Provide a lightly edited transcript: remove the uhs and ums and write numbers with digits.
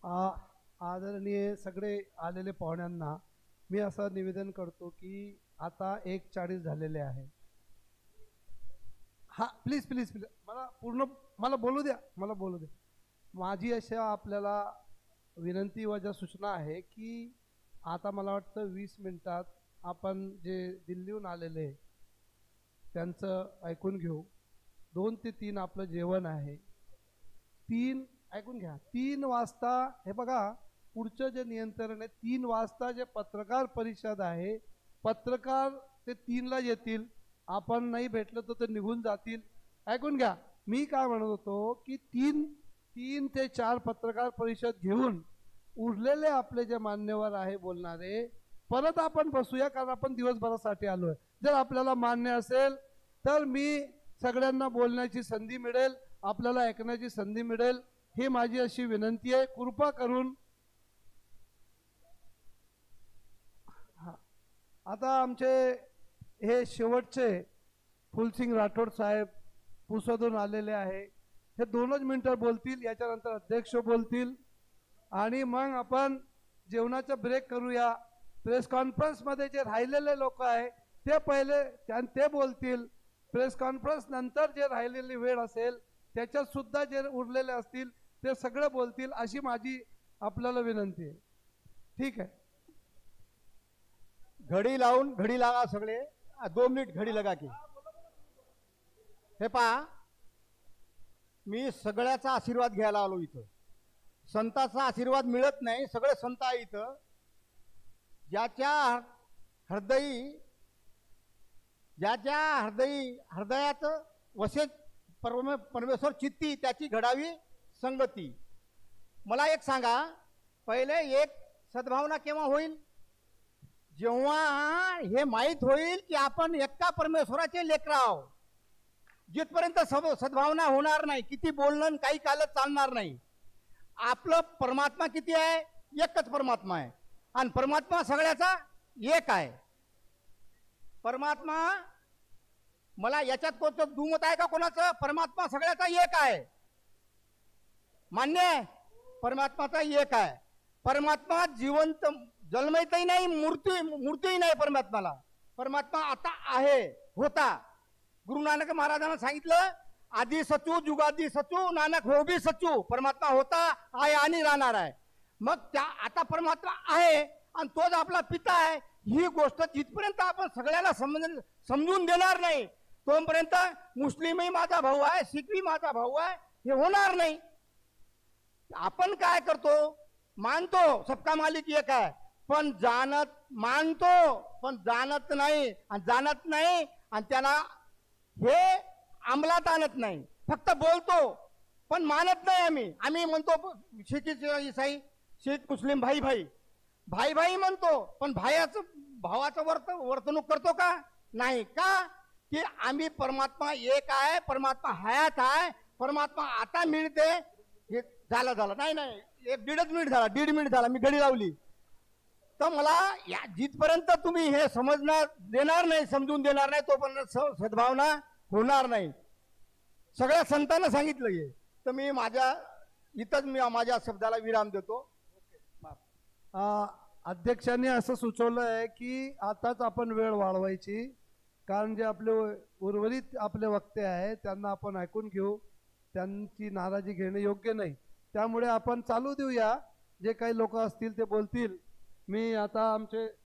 आदरणीय सगळे आलेले पाहुण्यांना मी असं निवेदन करतो की आता 1:40 झालेले आहे. हा प्लीज प्लीज प्लीज मला बोलू द्या, मला बोलू द्या. माझी अशा आपल्याला विनंती व ज्या सूचना आहे की आता मला वाटतं 20 मिनिटात आपण जे दिल्लीहून आलेले त्यांचं ऐकून घेऊ. 2 ते 3 आपलं जेवण आहे. 3 ऐकून घ्या. 3 वाजता हे बघा, पुढचं जे नियंत्रण आहे 3 वाजता जे पत्रकार परिषद आहे, पत्रकार ते 3ला येतील. आपण नाही भेटलं तर ते निघून जातील. ऐकून घ्या, मी काय म्हणत होतो की 3 ते 4 पत्रकार परिषद घेऊन उरलेले आपले जे मान्यवर आहे बोलणारे परत आपण बसूया, कारण आपण दिवसभरासाठी आलोय. जर आपल्याला मान्य असेल तर मी सगळ्यांना बोलण्याची संधी मिळेल, आपल्याला ऐकण्याची संधी मिळेल. ही माझी अशी विनंती आहे, कृपा करून. आता आमचे हे शेवटचे फुलसिंग राठोड साहेब पुसदून आलेले आहे. हे 2च मिनिटं बोलतील, याच्यानंतर अध्यक्ष बोलतील आणि मग आपण जेवणाचा ब्रेक करूया. प्रेस कॉन्फरन्समध्ये जे राहिलेले लोक आहे ते पहिले ते बोलतील. प्रेस कॉन्फरन्स नंतर जे राहिलेली वेळ असेल त्याच्यात सुद्धा जे उरलेले असतील ते सगळे बोलतील, अशी माझी आपल्याला विनंती आहे. ठीक आहे. घडी लावून घडी लागा सगळे. 2 मिनिट घडी लगा की. हे पहा, मी सगळ्याचा आशीर्वाद घ्यायला आलो इथं. संताचा आशीर्वाद मिळत नाही, सगळे संत आहे इथं. ज्याच्या हृदयात वसे परमेश्वर चित्ती त्याची घडावी संगती. मला एक सांगा, पहिले एक सद्भावना केव्हा होईल? जेव्हा हे माहीत होईल की आपण एका परमेश्वराचे लेकरं आहोत. जिथपर्यंत सद्भावना होणार नाही, किती बोलणं काही कालच चालणार नाही. आपलं परमात्मा किती आहे? एकच परमात्मा आहे आणि परमात्मा सगळ्याचा एक आहे. परमात्मा, मला याच्यात कोणतं दुमत आहे का कोणाचं? परमात्मा सगळ्याचा एक आहे, मान्य आहे. परमात्माचा एक आहे. परमात्मा जिवंत, जन्मतही नाही, मूर्तीही नाही परमात्माला. परमात्मा आता आहे, होता. गुरु नानक महाराजांना सांगितलं, आदि सचू जुगादी सचू नानक हो भी सचू. परमात्मा होता, आहे आणि राहणार आहे. मग त्या आता परमात्मा आहे आणि तोच आपला पिता आहे. ही गोष्ट जिथपर्यंत आपण सगळ्याला समजून देणार नाही तोपर्यंत मुस्लिमही माझा भाऊ आहे, सिखही माझा भाऊ आहे, हे होणार नाही. आपण काय करतो? मानतो सबका मालिक एक आहे, पण मानतो पण जाणत नाही आणि त्याला हे अंमलात आणत नाही. फक्त बोलतो पण मानत नाही. आम्ही म्हणतो शीख ईसाई, शीख मुस्लिम भाई भाई भाई भाई म्हणतो, पण भावाचं वर्तणूक करतो का? नाही. का? की आम्ही परमात्मा एक आहे, परमात्मा हयात आहे, परमात्मा आता मिळते. हे झालं नाही 1.5 मिनिट झाला, 1.5 मिनिट झाला, मी घडी लावली. तर मला जिथपर्यंत तुम्ही हे समजून देणार नाही तोपर्यंत सद्भावना होणार नाही. सगळ्या संतांना सांगितलं हे. तर मी माझ्या शब्दाला विराम देतो. अध्यक्षांनी असं सुचवलं आहे की आताच आपण वेळ वाढवायची, कारण जे आपले उर्वरित आपले वक्ते आहे त्यांना आपण ऐकून घेऊ. त्यांची नाराजी घेणे योग्य नाही, त्यामुळे आपण चालू देऊया. जे काही लोक असतील ते बोलतील. मी आता आमचे